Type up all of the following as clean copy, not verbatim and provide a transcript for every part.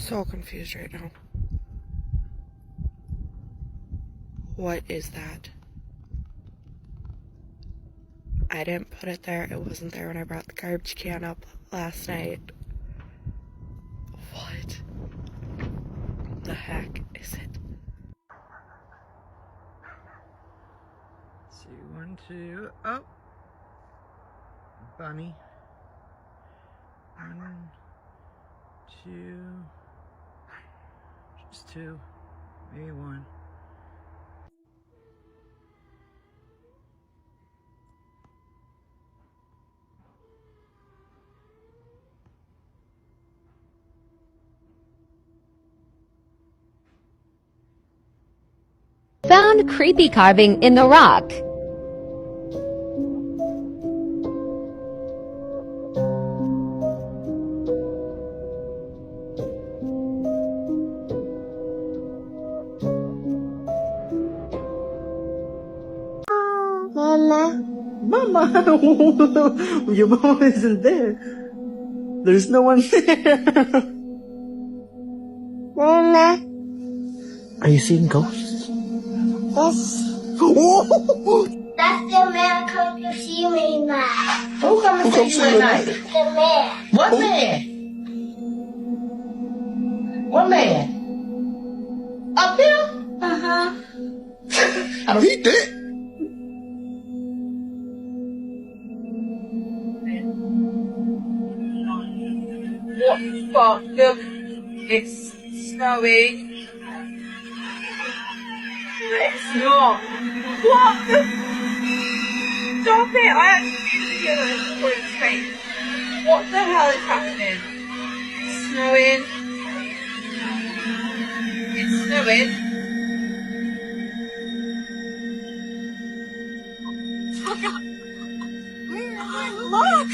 so confused right now. What is that? I didn't put it there. It wasn't there when I brought the garbage can up last night. What the heck is it? 2, 1, 2. Oh, bunny. 1, 2. Just 2. Maybe 1. Found creepy carving in the rock. Mama! Your mama isn't there. There's no one there. Mama. Are you seeing ghosts? Yes. Oh! That's the man come to see me, Ma. Who come to see you at night? The man. What man? What man? Up here? Uh-huh. I don't eat that. What the fuck? Look, it's snowing. It's not. What the? Stop it! I actually need to hear that for its face. What the hell is happening? It's snowing. It's snowing. Look!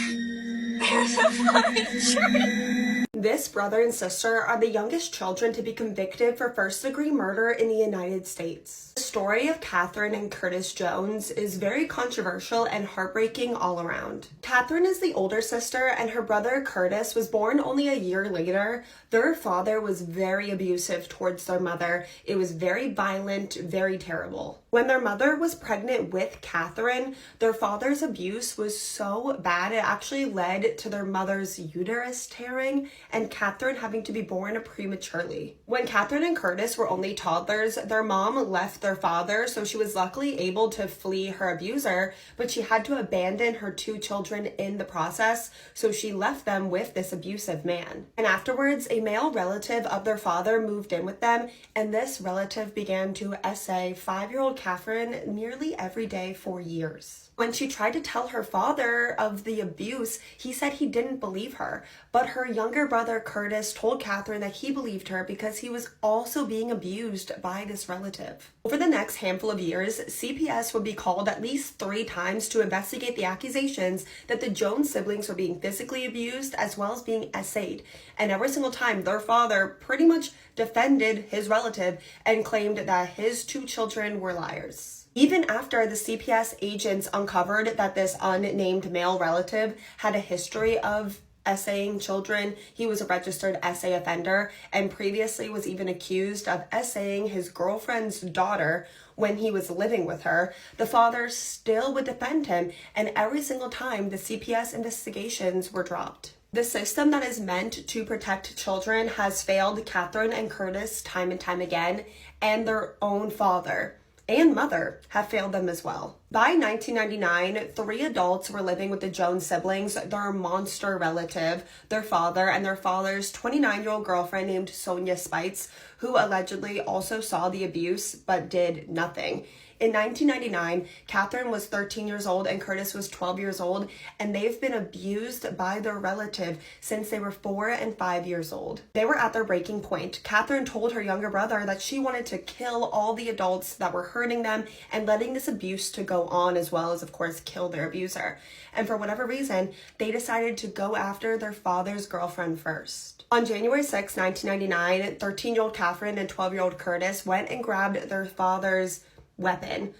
There's a flying tree! This brother and sister are the youngest children to be convicted for first-degree murder in the United States. The story of Catherine and Curtis Jones is very controversial and heartbreaking all around. Catherine is the older sister, and her brother Curtis was born only a year later. Their father was very abusive towards their mother. It was very violent, very terrible. When their mother was pregnant with Catherine, their father's abuse was so bad it actually led to their mother's uterus tearing and Catherine having to be born prematurely. When Catherine and Curtis were only toddlers, their mom left their father, so she was luckily able to flee her abuser, but she had to abandon her 2 children in the process, so she left them with this abusive man. And afterwards, a male relative of their father moved in with them, and this relative began to essay 5-year-old Catherine nearly every day for years. When she tried to tell her father of the abuse, he said he didn't believe her, but her younger brother Curtis told Catherine that he believed her because he was also being abused by this relative. Over the next handful of years, CPS would be called at least 3 times to investigate the accusations that the Jones siblings were being physically abused as well as being essayed, and every single time their father pretty much defended his relative and claimed that his 2 children were liars. Even after the CPS agents uncovered that this unnamed male relative had a history of essaying children, he was a registered essay offender and previously was even accused of essaying his girlfriend's daughter when he was living with her, the father still would defend him, and every single time the CPS investigations were dropped. The system that is meant to protect children has failed Catherine and Curtis time and time again, and their own father and mother have failed them as well. By 1999, 3 adults were living with the Jones siblings, their monster relative, their father, and their father's 29-year-old girlfriend named Sonia Spites, who allegedly also saw the abuse but did nothing. In 1999, Catherine was 13 years old and Curtis was 12 years old, and they've been abused by their relative since they were 4 and 5 years old. They were at their breaking point. Catherine told her younger brother that she wanted to kill all the adults that were hurting them and letting this abuse to go on, as well as, of course, kill their abuser. And for whatever reason, they decided to go after their father's girlfriend first. On January 6, 1999, 13-year-old Catherine and 12-year-old Curtis went and grabbed their father's weapon.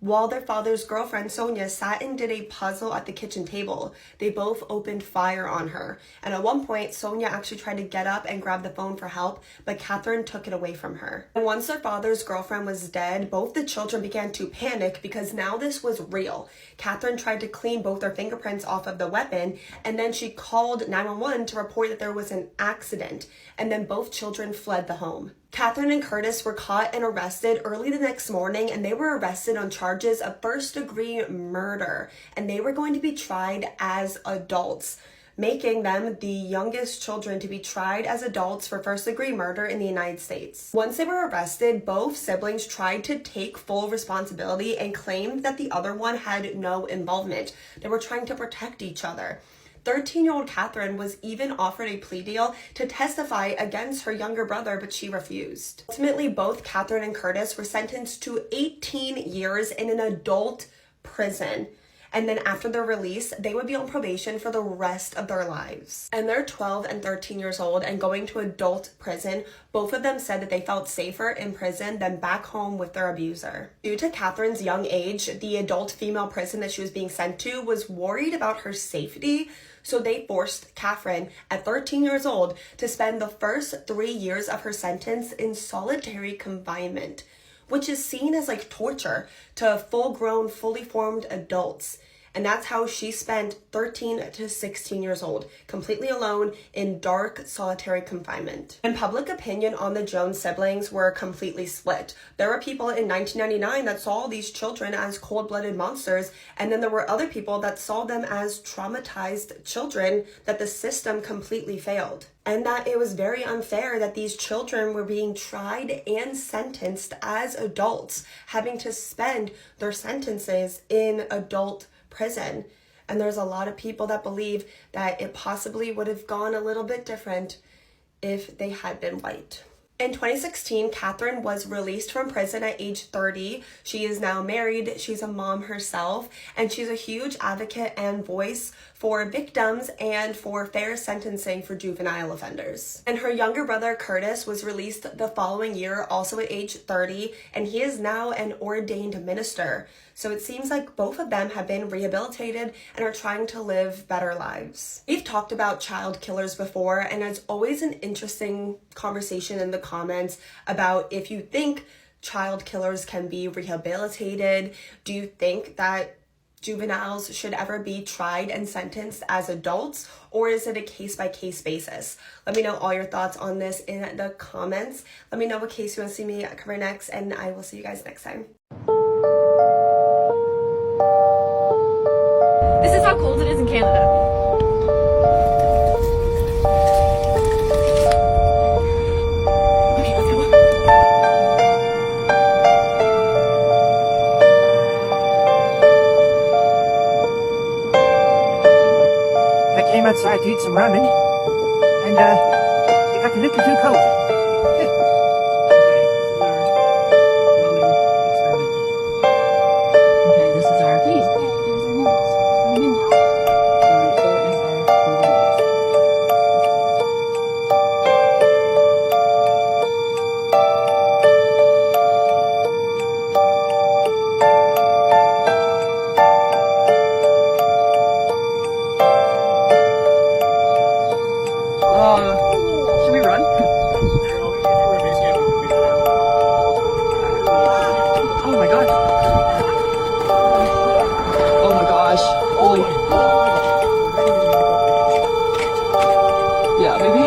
While their father's girlfriend, Sonia, sat and did a puzzle at the kitchen table, they both opened fire on her. And at one point, Sonia actually tried to get up and grab the phone for help, but Catherine took it away from her. And once their father's girlfriend was dead, both the children began to panic because now this was real. Catherine tried to clean both their fingerprints off of the weapon, and then she called 911 to report that there was an accident, and then both children fled the home. Catherine and Curtis were caught and arrested early the next morning, and they were arrested on charges of first-degree murder, and they were going to be tried as adults, making them the youngest children to be tried as adults for first-degree murder in the United States. Once they were arrested, both siblings tried to take full responsibility and claimed that the other one had no involvement. They were trying to protect each other. 13-year-old Catherine was even offered a plea deal to testify against her younger brother, but she refused. Ultimately, both Catherine and Curtis were sentenced to 18 years in an adult prison. And then after their release, they would be on probation for the rest of their lives. And they're 12 and 13 years old and going to adult prison. Both of them said that they felt safer in prison than back home with their abuser. Due to Catherine's young age, the adult female prison that she was being sent to was worried about her safety. So they forced Catherine, at 13 years old, to spend the first 3 years of her sentence in solitary confinement, which is seen as like torture to full-grown, fully formed adults. And that's how she spent 13 to 16 years old, completely alone in dark, solitary confinement. And public opinion on the Jones siblings were completely split. There were people in 1999 that saw these children as cold-blooded monsters, and then there were other people that saw them as traumatized children that the system completely failed. And that it was very unfair that these children were being tried and sentenced as adults, having to spend their sentences in adult prison. And there's a lot of people that believe that it possibly would have gone a little bit different if they had been white. In 2016, Catherine was released from prison at age 30. She is now married, she's a mom herself, and she's a huge advocate and voice for victims and for fair sentencing for juvenile offenders. And her younger brother, Curtis, was released the following year, also at age 30, and he is now an ordained minister. So it seems like both of them have been rehabilitated and are trying to live better lives. We've talked about child killers before, and it's always an interesting conversation in the comments about if you think child killers can be rehabilitated. Do you think that juveniles should ever be tried and sentenced as adults, or is it a case-by-case basis? Let me know all your thoughts on this in the comments. Let me know what case you want to see me cover next, and I will see you guys next time. This is how cold it is in Canada. I came outside to eat some ramen, and it got a little too cold. Okay, this is our case. Should we run? Oh my god. Oh my gosh. Holy. Yeah, maybe.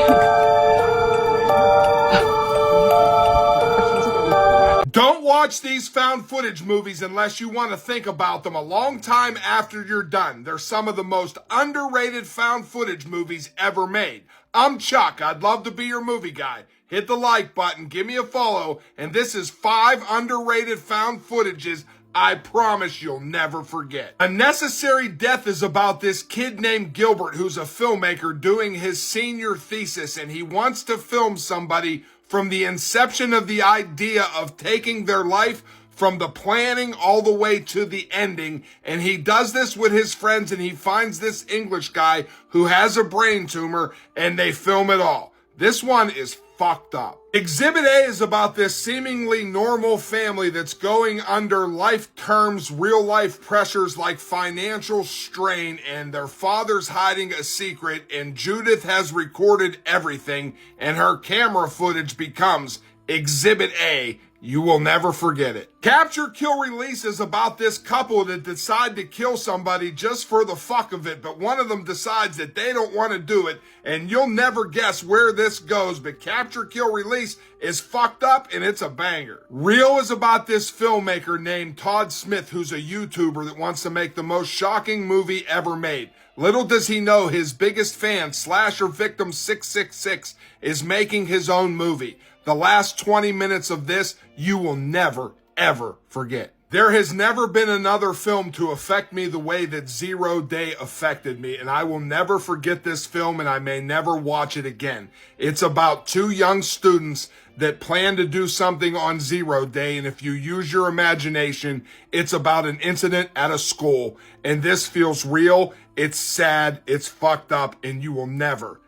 Don't watch these found footage movies unless you want to think about them a long time after you're done. They're some of the most underrated found footage movies ever made. I'm Chuck. I'd love to be your movie guy. Hit the like button, give me a follow, and this is 5 underrated found footages I promise you'll never forget. A Necessary Death is about this kid named Gilbert who's a filmmaker doing his senior thesis, and he wants to film somebody from the inception of the idea of taking their life, from the planning all the way to the ending. And he does this with his friends, and he finds this English guy who has a brain tumor, and they film it all. This one is fucked up. Exhibit A is about this seemingly normal family that's going under life terms, real life pressures like financial strain, and their father's hiding a secret, and Judith has recorded everything, and her camera footage becomes Exhibit A. You will never forget it. Capture, Kill, Release is about this couple that decide to kill somebody just for the fuck of it, but one of them decides that they don't want to do it, and you'll never guess where this goes, but Capture, Kill, Release is fucked up, and it's a banger. Real is about this filmmaker named Todd Smith, who's a YouTuber that wants to make the most shocking movie ever made. Little does he know his biggest fan, Slasher Victim 666, is making his own movie. The last 20 minutes of this, you will never, ever forget. There has never been another film to affect me the way that 0 Day affected me, and I will never forget this film, and I may never watch it again. It's about two young students that plan to do something on 0 Day, and if you use your imagination, it's about an incident at a school, and this feels real, it's sad, it's fucked up, and you will never,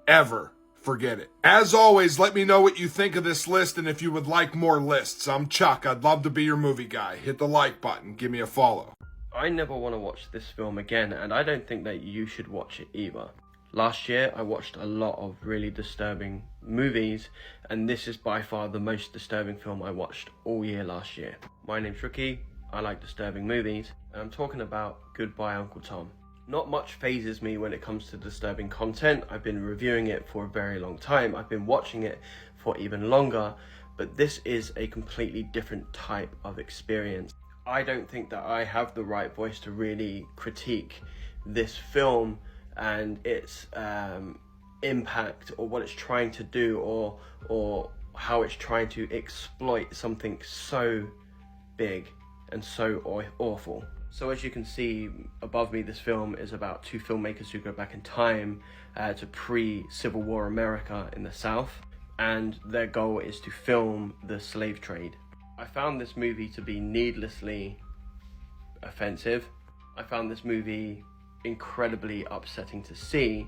ever forget it. As always, let me know what you think of this list and if you would like more lists. I'm Chuck. I'd love to be your movie guy. Hit the like button. Give me a follow. I never want to watch this film again, and I don't think that you should watch it either. Last year, I watched a lot of really disturbing movies, and this is by far the most disturbing film I watched all year last year. My name's Rookie. I like disturbing movies, and I'm talking about Goodbye Uncle Tom. Not much phases me when it comes to disturbing content. I've been reviewing it for a very long time. I've been watching it for even longer, but this is a completely different type of experience. I don't think that I have the right voice to really critique this film and its impact, or what it's trying to do, or how it's trying to exploit something so big and so awful. So as you can see above me, this film is about two filmmakers who go back in time to pre-Civil War America in the South, and their goal is to film the slave trade. I found this movie to be needlessly offensive. I found this movie incredibly upsetting to see,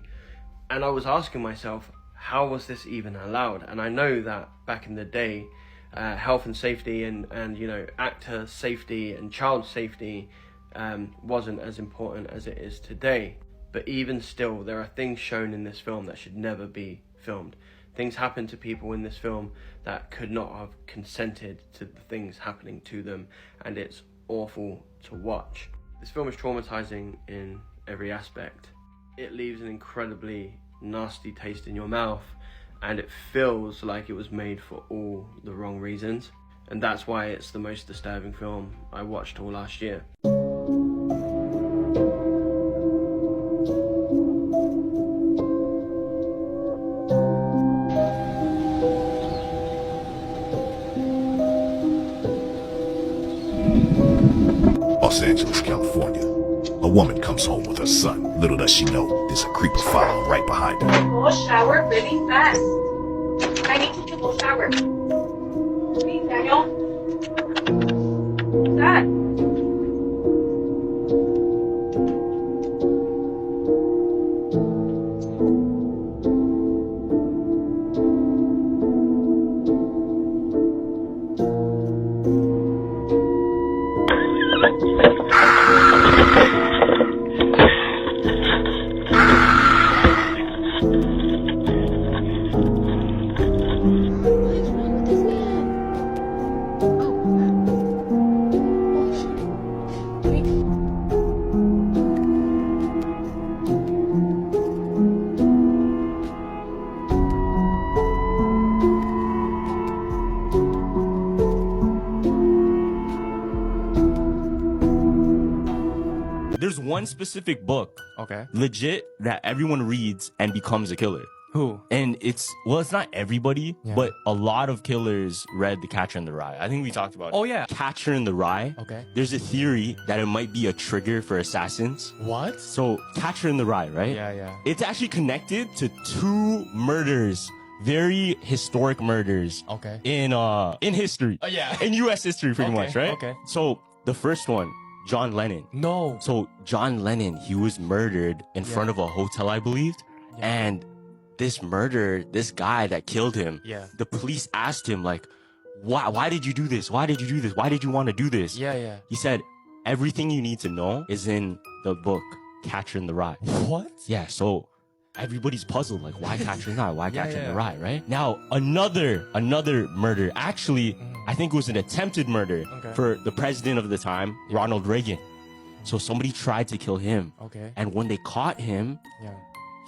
and I was asking myself, how was this even allowed? And I know that back in the day, health and safety and you know, actor safety and child safety wasn't as important as it is today. But even still, there are things shown in this film that should never be filmed. Things happen to people in this film that could not have consented to the things happening to them, and it's awful to watch. This film is traumatizing in every aspect. It leaves an incredibly nasty taste in your mouth, and it feels like it was made for all the wrong reasons. And that's why it's the most disturbing film I watched all last year. Los Angeles, California. A woman comes home with her son. Little does she know, there's a creeper following right behind her. Go shower really fast. I need you to go shower. Please, Daniel. What's that? There's one specific book, Okay. legit, that everyone reads and becomes a killer. Who? And it's not everybody, Yeah. but a lot of killers read The Catcher in the Rye. I think we talked about it. Oh, yeah. Catcher in the Rye. Okay. There's a theory that it might be a trigger for assassins. What? So, Catcher in the Rye, right? Yeah, yeah. It's actually connected to two murders, very historic murders. Okay. In history. Oh, yeah. In US history, pretty Okay, much, right? okay. So, the first one, John Lennon. No. So John Lennon, he was murdered in front of a hotel, I believed. Yeah. And this murder, this guy that killed him, Yeah. the police asked him, like, why did you do this? Why did you do this? Why did you want to do this? Yeah. He said, everything you need to know is in the book, Catcher in the Rye. What? Yeah, so everybody's puzzled, like, why Catcher in the Rye? Why Yeah, Catcher in the yeah. Rye, right? Now, another murder. Actually, I think it was an attempted murder Okay. for the president of the time, Ronald Reagan. So somebody tried to kill him. Okay. And when they caught him, Yeah.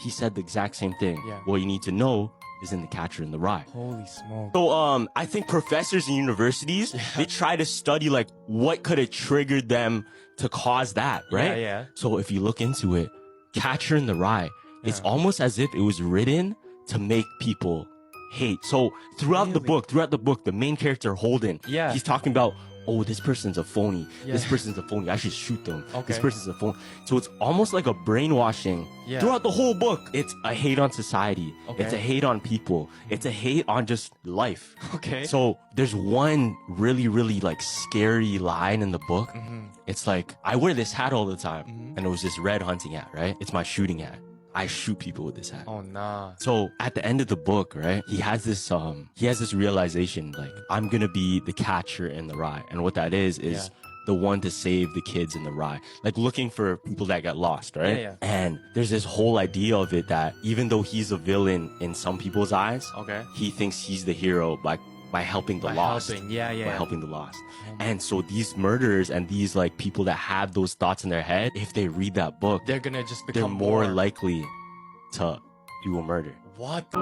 he said the exact same thing. Yeah. What you need to know is in the Catcher in the Rye. Holy smoke. So I think professors in universities, they try to study like what could have triggered them to cause that, right? Yeah. So if you look into it, Catcher in the Rye, it's almost as if it was written to make people hate. So throughout the book, the main character Holden, Yeah. he's talking about, oh, this person's a phony. Yeah. This person's a phony. I should shoot them. This Okay. person's a phony. So it's almost like a brainwashing. Yeah. Throughout the whole book, it's a hate on society. Okay. It's a hate on people. It's a hate on just life. Okay. So there's one really, really like scary line in the book. It's like, I wear this hat all the time. And it was this red hunting hat, right? It's my shooting hat. I shoot people with this hat. Oh nah. So at the end of the book, right, he has this realization, like, I'm gonna be the catcher in the rye. And what that is the one to save the kids in the rye. Like looking for people that get lost, right? Yeah. And there's this whole idea of it that even though he's a villain in some people's eyes, Okay. he thinks he's the hero by helping the lost. Yeah. By helping the lost. And so these murderers and these like people that have those thoughts in their head, if they read that book, They're gonna just they're become more likely to do a murder. What?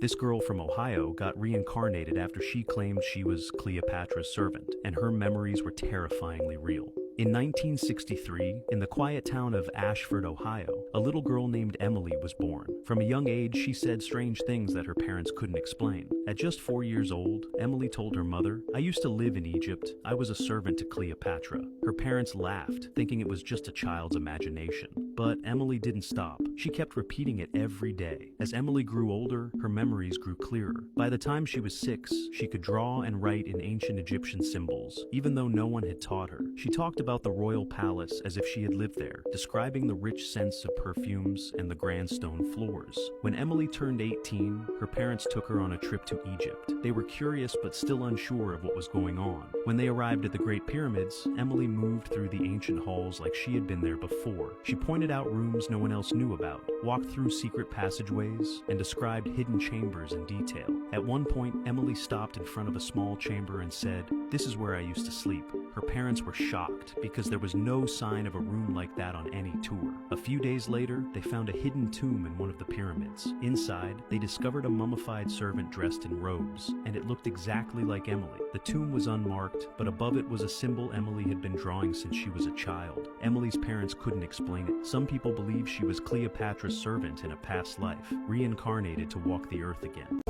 This girl from Ohio got reincarnated after she claimed she was Cleopatra's servant, and her memories were terrifyingly real. In 1963, in the quiet town of Ashford, Ohio, a little girl named Emily was born. From a young age, she said strange things that her parents couldn't explain. At just 4 years old, Emily told her mother, "I used to live in Egypt. I was a servant to Cleopatra." Her parents laughed, thinking it was just a child's imagination. But Emily didn't stop. She kept repeating it every day. As Emily grew older, her memories grew clearer. By the time she was 6, she could draw and write in ancient Egyptian symbols, even though no one had taught her. She talked about the royal palace as if she had lived there, describing the rich scents of perfumes and the grand stone floors. When Emily turned 18, her parents took her on a trip to Egypt. They were curious but still unsure of what was going on. When they arrived at the Great Pyramids, Emily moved through the ancient halls like she had been there before. She pointed out rooms no one else knew about, walked through secret passageways, and described hidden chambers in detail. At one point, Emily stopped in front of a small chamber and said, "This is where I used to sleep." Her parents were shocked because there was no sign of a room like that on any tour. A few days later, they found a hidden tomb in one of the pyramids. Inside, they discovered a mummified servant dressed in robes, and it looked exactly like Emily. The tomb was unmarked, but above it was a symbol Emily had been drawing since she was a child. Emily's parents couldn't explain it. Some people believe she was Cleopatra's servant in a past life, reincarnated to walk the earth again.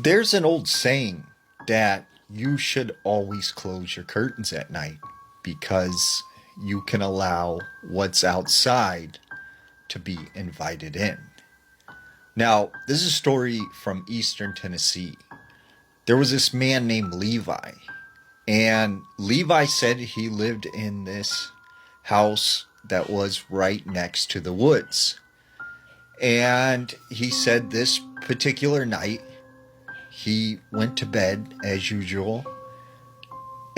There's an old saying that you should always close your curtains at night because you can allow what's outside to be invited in. Now, this is a story from Eastern Tennessee. There was this man named Levi, and Levi said he lived in this house that was right next to the woods. And he said this particular night, he went to bed as usual,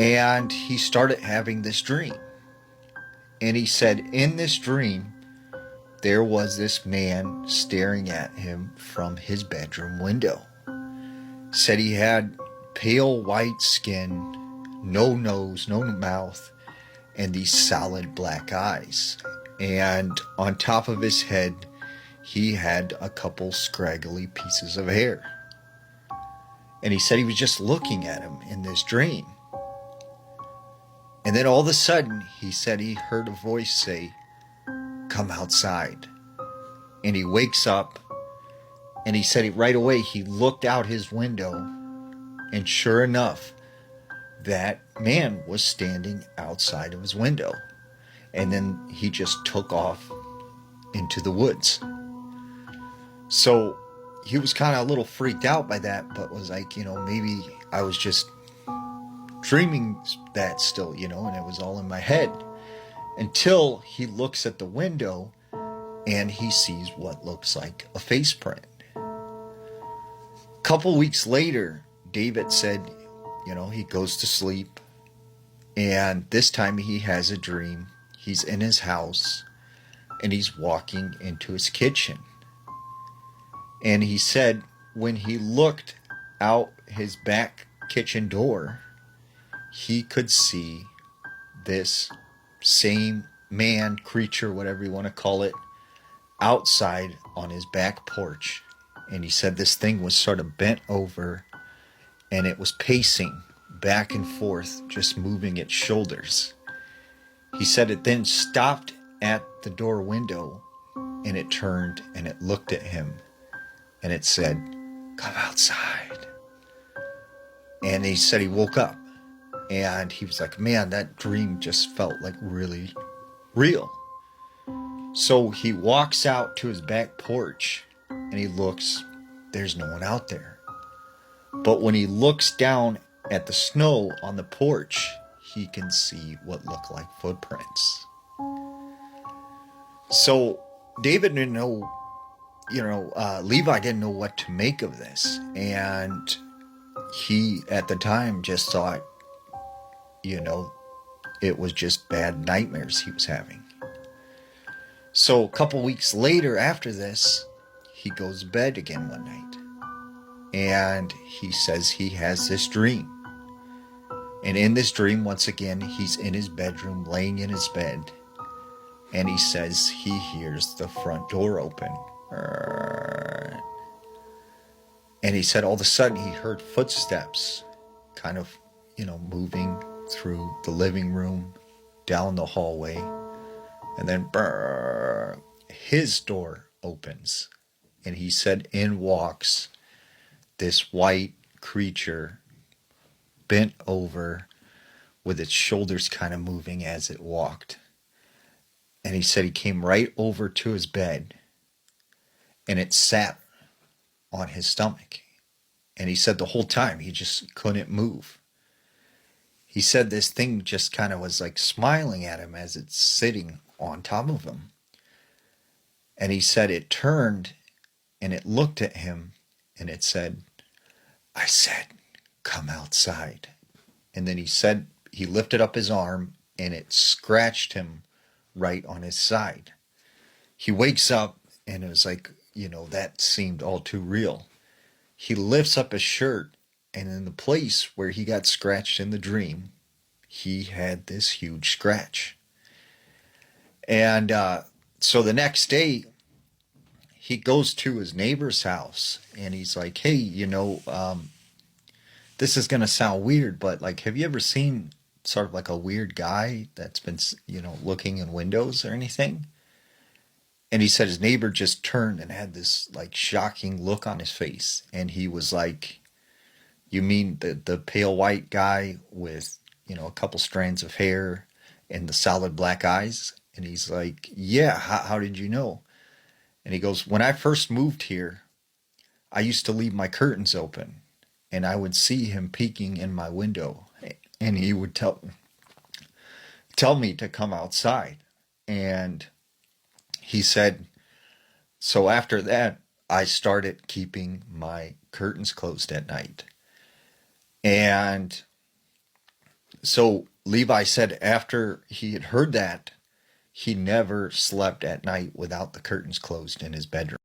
and he started having this dream. And he said in this dream, there was this man staring at him from his bedroom window. Said he had pale white skin, no nose, no mouth, and these solid black eyes. And on top of his head, he had a couple scraggly pieces of hair. And he said he was just looking at him in this dream. And then all of a sudden, he said he heard a voice say, "Come outside." And he wakes up, and he said right away he looked out his window, and sure enough, that man was standing outside of his window. And then he just took off into the woods. So he was kind of a little freaked out by that, but was like, maybe I was just dreaming that still, and it was all in my head. Until he looks at the window and he sees what looks like a face print. A couple weeks later, David said, he goes to sleep, and this time he has a dream. He's in his house, and he's walking into his kitchen. And he said when he looked out his back kitchen door, he could see this same man, creature, whatever you want to call it, outside on his back porch. And he said this thing was sort of bent over, and it was pacing back and forth, just moving its shoulders. He said it then stopped at the door window, and it turned and it looked at him, and it said, "Come outside." And he said he woke up, and he was like, man, that dream just felt like really real. So he walks out to his back porch, and he looks, there's no one out there. But when he looks down at the snow on the porch, he can see what look like footprints. So David didn't know, Levi didn't know what to make of this. And he, at the time, just thought, it was just bad nightmares he was having. So a couple weeks later after this, he goes to bed again one night. And he says he has this dream. And in this dream, once again, he's in his bedroom, laying in his bed. And he says he hears the front door open. And he said all of a sudden he heard footsteps kind of, moving through the living room, down the hallway. And then his door opens. And he said in walks this white creature, bent over with its shoulders kind of moving as it walked. And he said he came right over to his bed, and it sat on his stomach. And he said the whole time he just couldn't move. He said this thing just kind of was like smiling at him as it's sitting on top of him. And he said it turned and it looked at him and it said, "I said, come outside." And then he said he lifted up his arm and it scratched him right on his side. He wakes up and it was like, that seemed all too real. He lifts up his shirt, and in the place where he got scratched in the dream, he had this huge scratch. And so the next day, he goes to his neighbor's house, and he's like, hey, this is going to sound weird, but have you ever seen sort of like a weird guy that's been, looking in windows or anything? And he said his neighbor just turned and had this shocking look on his face. And he was like, You mean the pale white guy with, a couple strands of hair and the solid black eyes? And he's like, yeah, how did you know? And he goes, when I first moved here, I used to leave my curtains open and I would see him peeking in my window, and he would tell me to come outside. And he said, so after that, I started keeping my curtains closed at night. And so Levi said after he had heard that, he never slept at night without the curtains closed in his bedroom.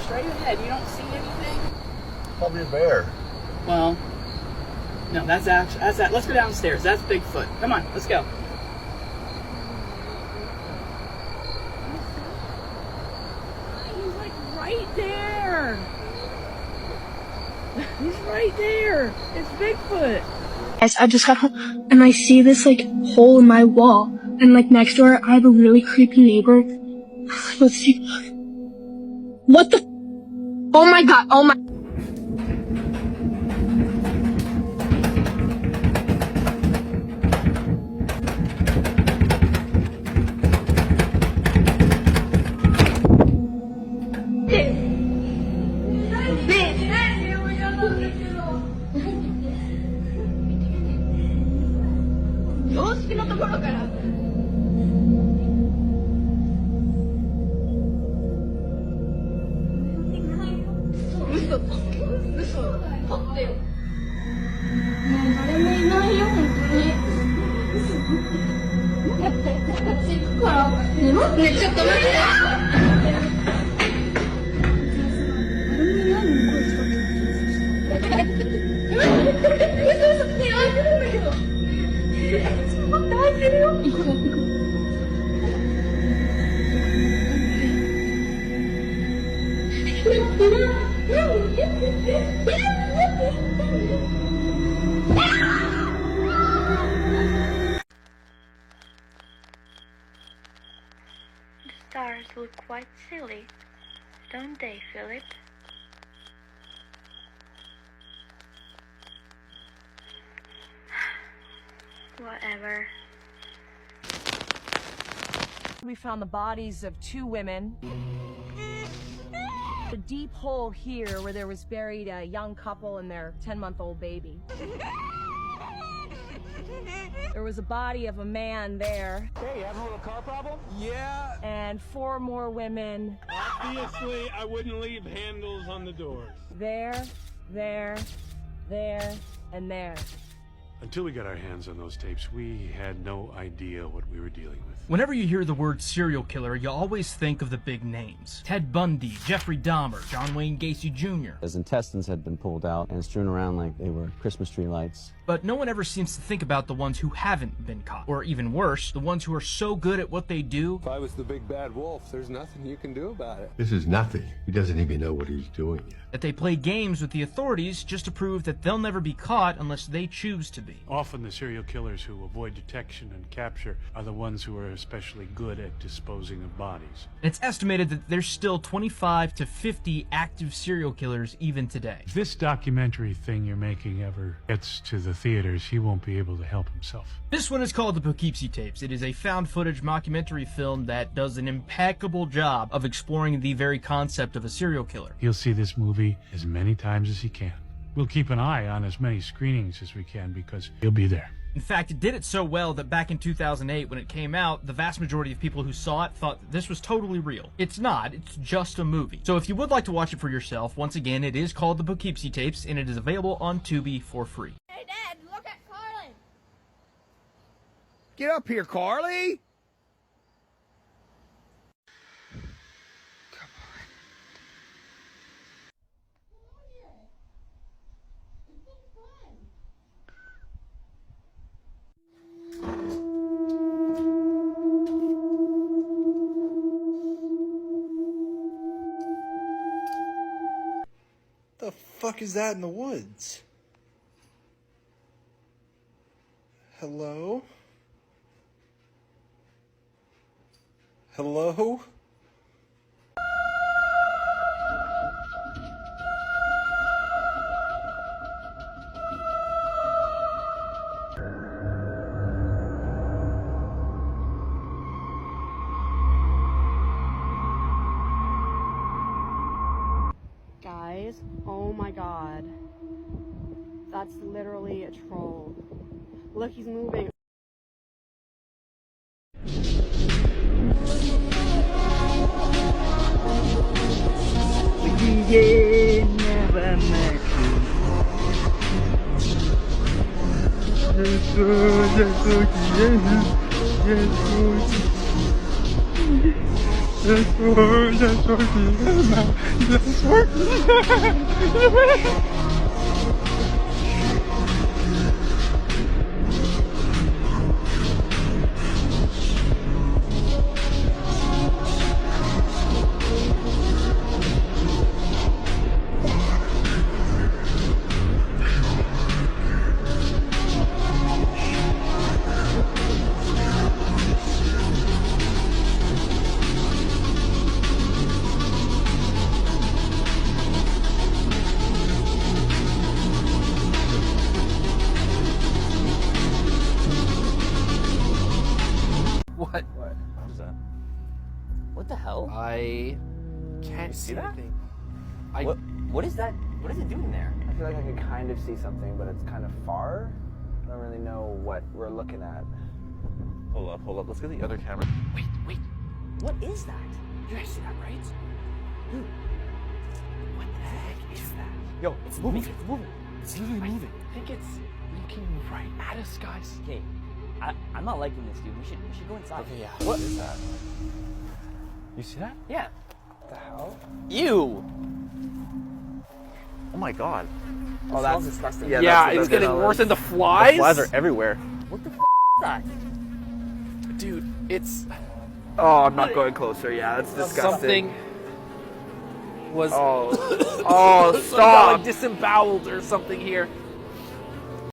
Straight ahead. You don't see anything? Probably a bear. Well, no, that's that. Let's go downstairs. That's Bigfoot. Come on, let's go. He's like right there. He's right there. It's Bigfoot. Yes, I just got home and I see this hole in my wall, and next door I have a really creepy neighbor. Let's see. What the? Oh my god! Oh my! The stars look quite silly, don't they, Philip? Whatever. We found the bodies of 2 women. A deep hole here where there was buried a young couple and their 10-month-old baby. There was a body of a man there. Hey, you having a little car problem? Yeah. And 4 more women. Obviously, I wouldn't leave handles on the doors. There, and there. Until we got our hands on those tapes, we had no idea what we were dealing with. Whenever you hear the word serial killer, you always think of the big names. Ted Bundy, Jeffrey Dahmer, John Wayne Gacy Jr. His intestines had been pulled out and strewn around like they were Christmas tree lights. But no one ever seems to think about the ones who haven't been caught. Or even worse, the ones who are so good at what they do. If I was the big bad wolf, there's nothing you can do about it. This is nothing. He doesn't even know what he's doing yet. That they play games with the authorities just to prove that they'll never be caught unless they choose to be. Often the serial killers who avoid detection and capture are the ones who are especially good at disposing of bodies. And it's estimated that there's still 25 to 50 active serial killers even today. If this documentary thing you're making ever gets to the theaters, he won't be able to help himself. This one is called The Poughkeepsie Tapes. It is a found footage mockumentary film that does an impeccable job of exploring the very concept of a serial killer. He'll see this movie as many times as he can. We'll keep an eye on as many screenings as we can because he'll be there. In fact, it did it so well that back in 2008 when it came out, the vast majority of people who saw it thought that this was totally real. It's not, it's just a movie. So if you would like to watch it for yourself, once again, it is called The Poughkeepsie Tapes and it is available on Tubi for free. Hey Dad, look at Carlin! Get up here, Carly! The fuck is that in the woods? Hello? Hello? Guys, oh my god. That's literally a troll. Look, he's moving. What? What is that? What the hell? I can't see anything. What is that? What is it doing there? I feel like I can kind of see something, but it's kind of far. I don't really know what we're looking at. Hold up. Let's get the other camera. Wait. What is that? You guys see that, right? Dude. What the heck is that? Yo, it's moving. It's literally moving. I think it's looking right at us, guys. Okay. I'm not liking this, dude. We should go inside. Okay, yeah. What is that? You see that? Yeah. What the hell? Ew. Oh my god. Oh, that's disgusting. Yeah, it's getting worse than the flies. The flies are everywhere. What the f is that? Dude, it's... Oh, I'm not going closer. Yeah, that's disgusting. Something was... Oh, stop. Like disemboweled or something here.